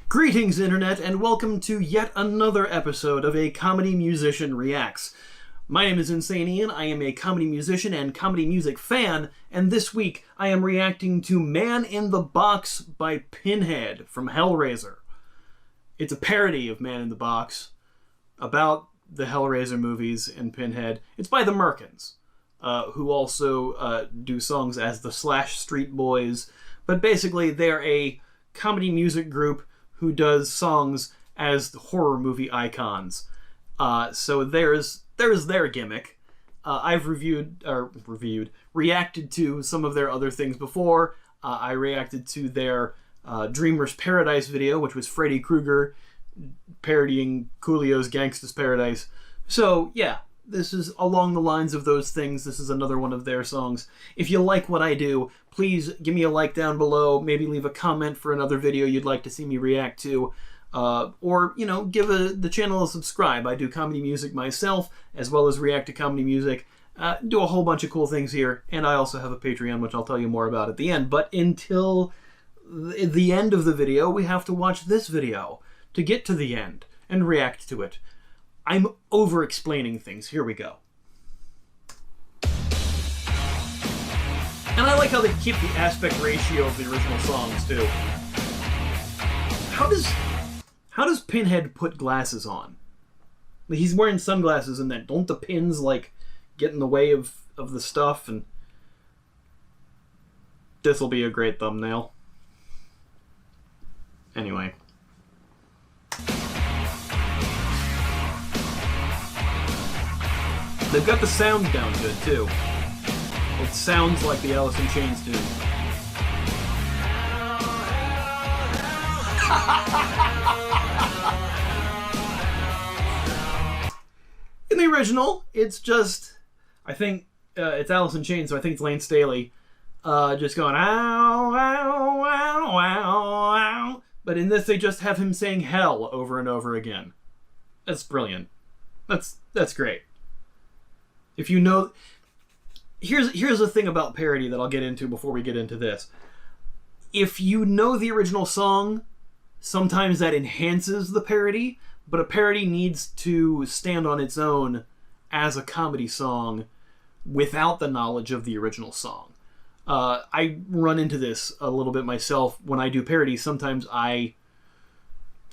Greetings, Internet, and welcome to yet another episode of A Comedy Musician Reacts. My name is Insane Ian, I am a comedy musician and comedy music fan, and this week I am reacting to Man in the Box by PINHEAD from Hellraiser. It's a parody of Man in the Box, about the Hellraiser movies and PINHEAD. It's by the Merkins, who also do songs as the Slash Street Boys, but basically they're a comedy music group who does songs as horror movie icons. So there's their gimmick. I've reacted to some of their other things before. I reacted to their Dreamer's Paradise video, which was Freddy Krueger parodying Coolio's Gangsta's Paradise. So yeah, this is along the lines of those things. This is another one of their songs. If you like what I do, please give me a like down below. Maybe leave a comment for another video you'd like to see me react to. Or, you know, give the channel a subscribe. I do comedy music myself, as well as react to comedy music. Do a whole bunch of cool things here. And I also have a Patreon, which I'll tell you more about at the end. But until the end of the video, we have to watch this video to get to the end and react to it. I'm over-explaining things. Here we go. And I like how they keep the aspect ratio of the original songs, too. How does PINHEAD put glasses on? He's wearing sunglasses, and then don't the pins, like, get in the way of the stuff? And this'll be a great thumbnail. Anyway. They've got the sound down good, too. It sounds like the Alice in Chains tune. In the original, it's just, I think, it's Alice in Chains, so I think it's Lane Staley, just going, ow, ow, ow, ow, ow. But in this, they just have him saying hell over and over again. That's brilliant. That's great. If you know... Here's the thing about parody that I'll get into before we get into this. If you know the original song, sometimes that enhances the parody, but a parody needs to stand on its own as a comedy song without the knowledge of the original song. I run into this a little bit myself when I do parodies. Sometimes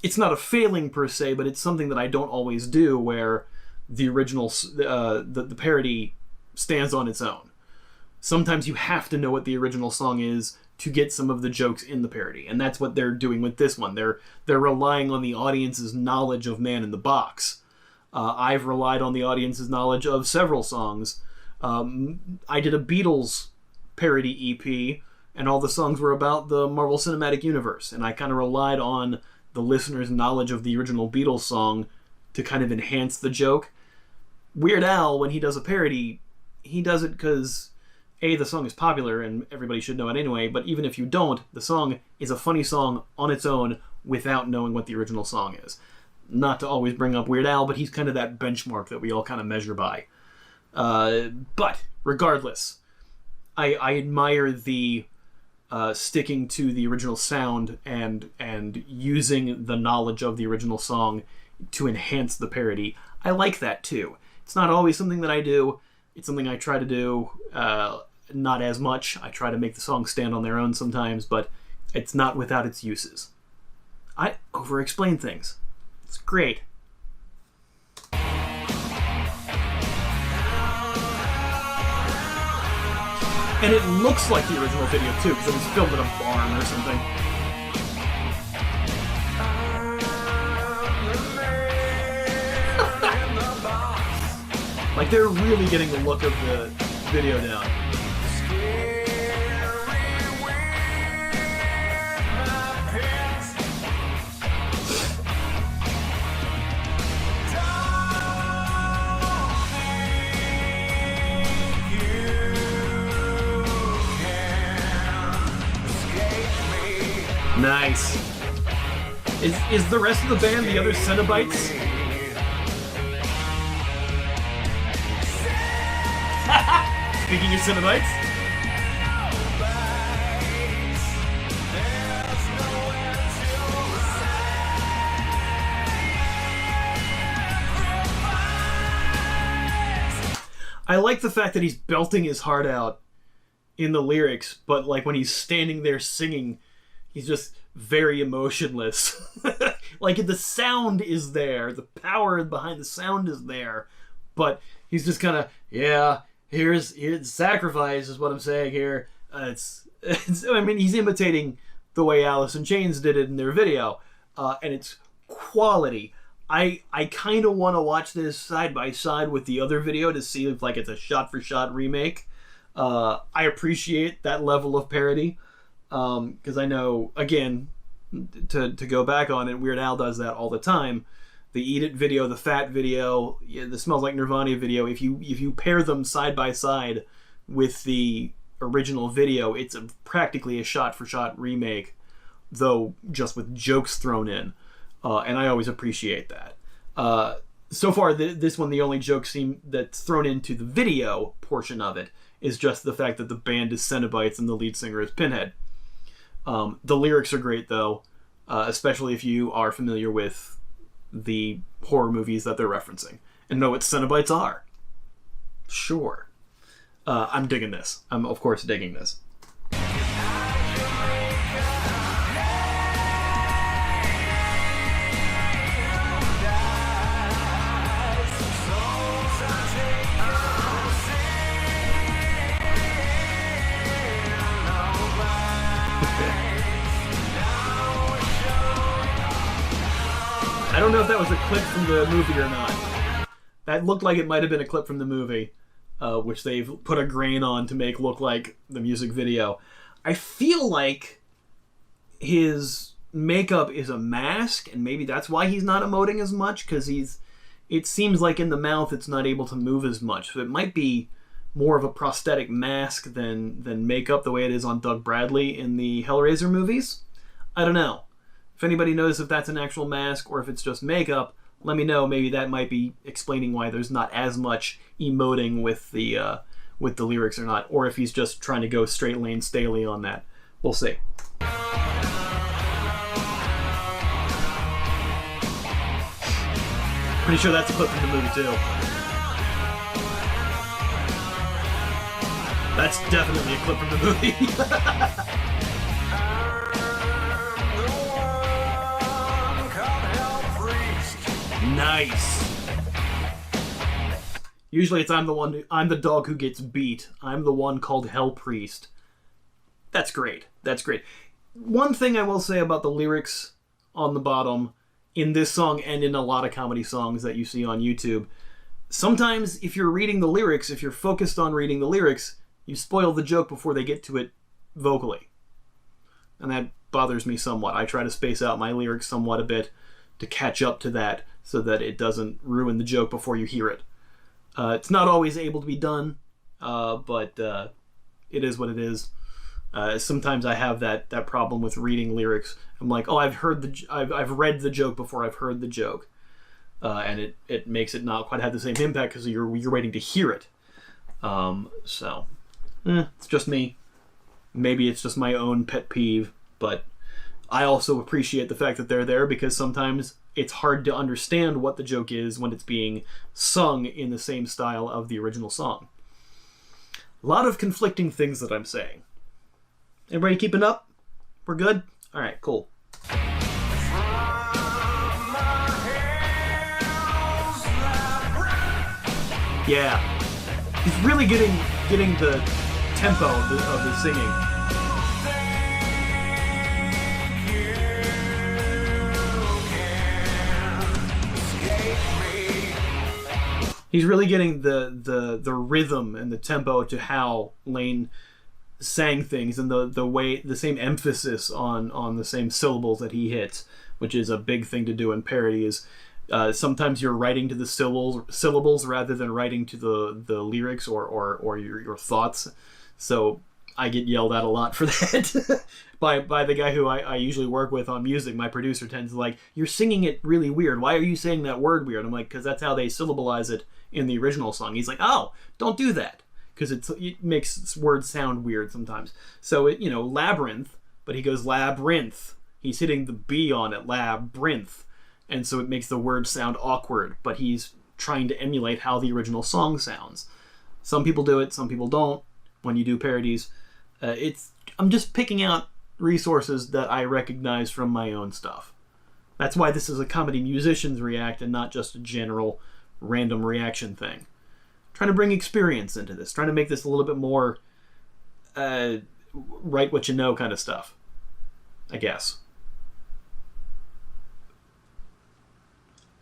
it's not a failing per se, but it's something that I don't always do, where the original, the parody stands on its own. Sometimes you have to know what the original song is to get some of the jokes in the parody, and that's what they're doing with this one. They're relying on the audience's knowledge of Man in the Box. I've relied on the audience's knowledge of several songs. I did a Beatles parody EP, and all the songs were about the Marvel Cinematic Universe, and I kind of relied on the listener's knowledge of the original Beatles song to kind of enhance the joke. Weird Al, when he does a parody, he does it because, A, the song is popular and everybody should know it anyway, but even if you don't, the song is a funny song on its own without knowing what the original song is. Not to always bring up Weird Al, but he's kind of that benchmark that we all kind of measure by. But, regardless, I admire the sticking to the original sound and using the knowledge of the original song to enhance the parody. I like that, too. It's not always something that I do. It's something I try to do, not as much. I try to make the songs stand on their own sometimes, but it's not without its uses. I over-explain things. It's great. And it looks like the original video, too, because it was filmed in a barn or something. Like, they're really getting the look of the video down. Nice. Is the rest of the band the other Cenobites? Speaking of Cenobites. I like the fact that he's belting his heart out in the lyrics, but like when he's standing there singing, he's just very emotionless. Like the sound is there, the power behind the sound is there, but he's just kind of, yeah, here's sacrifice is what I'm saying here. It's I mean, he's imitating the way Alice in Chains did it in their video, and it's quality. I kind of want to watch this side by side with the other video to see if like it's a shot-for-shot remake. I appreciate that level of parody, because I know, again, to go back on it, Weird Al does that all the time. The Eat It video, the Fat video, the Smells Like Nirvana video, if you pair them side by side with the original video, it's practically a shot-for-shot remake, though just with jokes thrown in. And I always appreciate that. So far, this one, the only joke that's thrown into the video portion of it is just the fact that the band is Cenobites and the lead singer is Pinhead. The lyrics are great, though, especially if you are familiar with the horror movies that they're referencing and know what Cenobites are. Sure. I'm digging this. I'm, of course, digging this. I don't know if that was a clip from the movie or not. That looked like it might have been a clip from the movie, which they've put a grain on to make look like the music video. I feel like his makeup is a mask, and maybe that's why he's not emoting as much, because it seems like in the mouth it's not able to move as much. So it might be more of a prosthetic mask than makeup, the way it is on Doug Bradley in the Hellraiser movies. I don't know. If anybody knows if that's an actual mask or if it's just makeup, let me know. Maybe that might be explaining why there's not as much emoting with the lyrics or not, or if he's just trying to go straight Lane Staley on that. We'll see. Pretty sure that's a clip from the movie too. That's definitely a clip from the movie. Nice. Usually it's I'm the dog who gets beat. I'm the one called Hell Priest. That's great. That's great. One thing I will say about the lyrics on the bottom in this song and in a lot of comedy songs that you see on YouTube, sometimes if you're reading the lyrics, if you're focused on reading the lyrics, you spoil the joke before they get to it vocally. And that bothers me somewhat. I try to space out my lyrics somewhat a bit to catch up to that so that it doesn't ruin the joke before you hear it. It's not always able to be done, but it is what it is. Sometimes I have that problem with reading lyrics. I'm like, oh, I've read the joke before I've heard the joke, and it makes it not quite have the same impact because you're waiting to hear it. So it's just me. Maybe it's just my own pet peeve, but I also appreciate the fact that they're there because sometimes it's hard to understand what the joke is when it's being sung in the same style of the original song. A lot of conflicting things that I'm saying. Everybody keeping up? We're good? All right, cool. Yeah. He's really getting the tempo of the singing. He's really getting the rhythm and the tempo to how Lane sang things, and the same emphasis on the same syllables that he hits, which is a big thing to do in parody. Is sometimes you're writing to the syllables rather than writing to the lyrics or your thoughts. So I get yelled at a lot for that by the guy who I usually work with on music. My producer tends to like, you're singing it really weird. Why are you saying that word weird? I'm like, because that's how they syllableize it in the original song. He's like, oh, don't do that, because it makes words sound weird sometimes. So labyrinth, but he goes labyrinth. He's hitting the B on it, labyrinth, and so it makes the word sound awkward. But he's trying to emulate how the original song sounds. Some people do it, some people don't. When you do parodies, I'm just picking out resources that I recognize from my own stuff. That's why this is a Comedy Musicians React and not just a general random reaction thing. Trying to bring experience into this. Trying to make this a little bit more write what you know kind of stuff, I guess.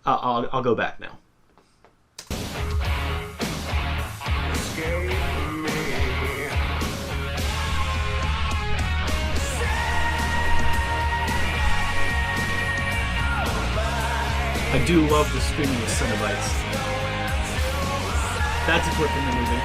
I'll go back now. I do love the screaming of Cenobites. That's a clip from the movie.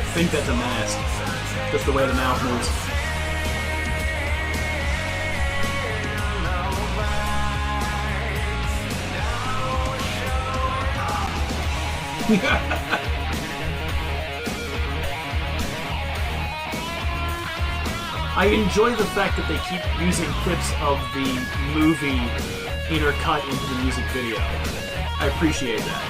I think that's a mask. Just the way the mouth moves. I enjoy the fact that they keep using clips of the movie intercut into the music video. I appreciate that.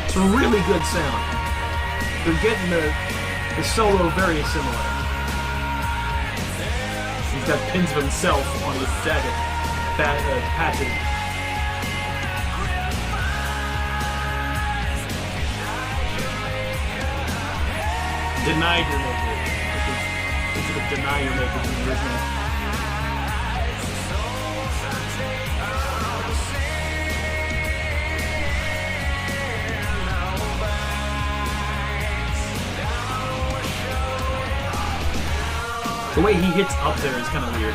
It's a really good sound. They're getting the solo very similar. He's got pins of himself on his jacket patches. Denied your maker. You should have denied your maker from the original. The way he hits up there is kind of weird.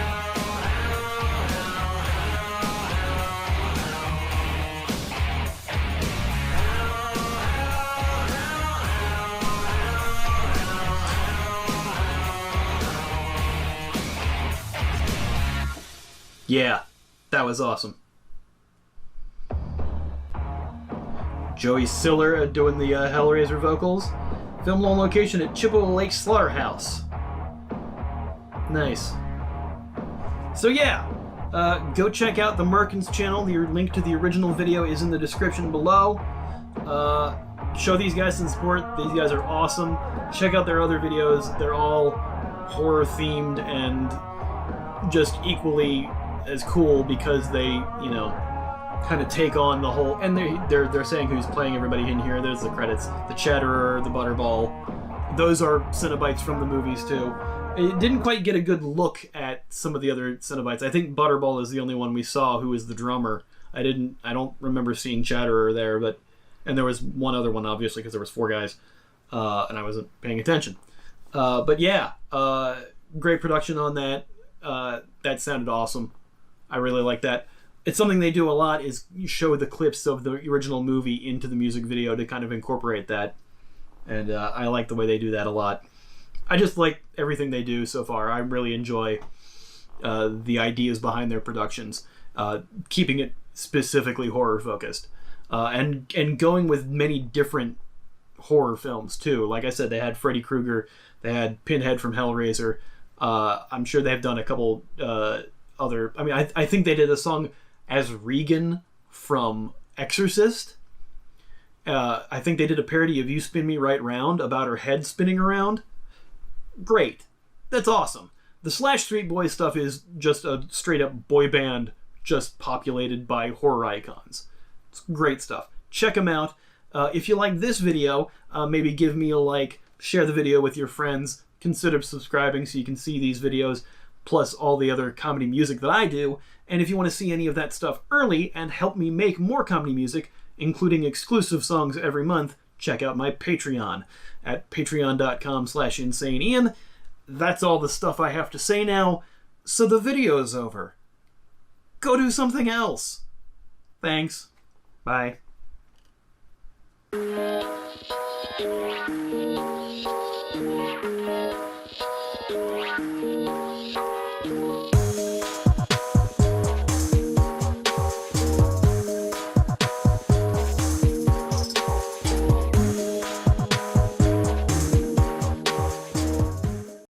Yeah, that was awesome. Joey Siller doing the Hellraiser vocals. Filmed on location at Chippewa Lake Slaughterhouse. Nice. So yeah, go check out the Merkins channel. The link to the original video is in the description below. Show these guys some support. These guys are awesome. Check out their other videos. They're all horror themed and just equally as cool because they, you know, kind of take on the whole. And they're saying who's playing everybody in here. There's the credits. The Chatterer, the Butterball. Those are Cenobites from the movies too. It didn't quite get a good look at some of the other Cenobites. I think Butterball is the only one we saw who is the drummer. I don't remember seeing Chatterer there, and there was one other one obviously because there was 4 guys, and I wasn't paying attention. But yeah, great production on that. That sounded awesome. I really like that. It's something they do a lot is you show the clips of the original movie into the music video to kind of incorporate that, and I like the way they do that a lot. I just like everything they do so far. I really enjoy the ideas behind their productions, keeping it specifically horror focused, and going with many different horror films too. Like I said, they had Freddy Krueger, they had Pinhead from Hellraiser. I'm sure they've done a couple other. I mean, I think they did a song as Regan from Exorcist. I think they did a parody of "You Spin Me Right Round" about her head spinning around. Great. That's awesome. The Slash Street Boys stuff is just a straight up boy band just populated by horror icons. It's great stuff. Check them out. If you like this video, maybe give me a like, share the video with your friends, consider subscribing so you can see these videos, plus all the other comedy music that I do. And if you want to see any of that stuff early and help me make more comedy music, including exclusive songs every month, check out my Patreon at patreon.com/InsaneIan. That's all the stuff I have to say now, so the video's over. Go do something else. Thanks. Bye.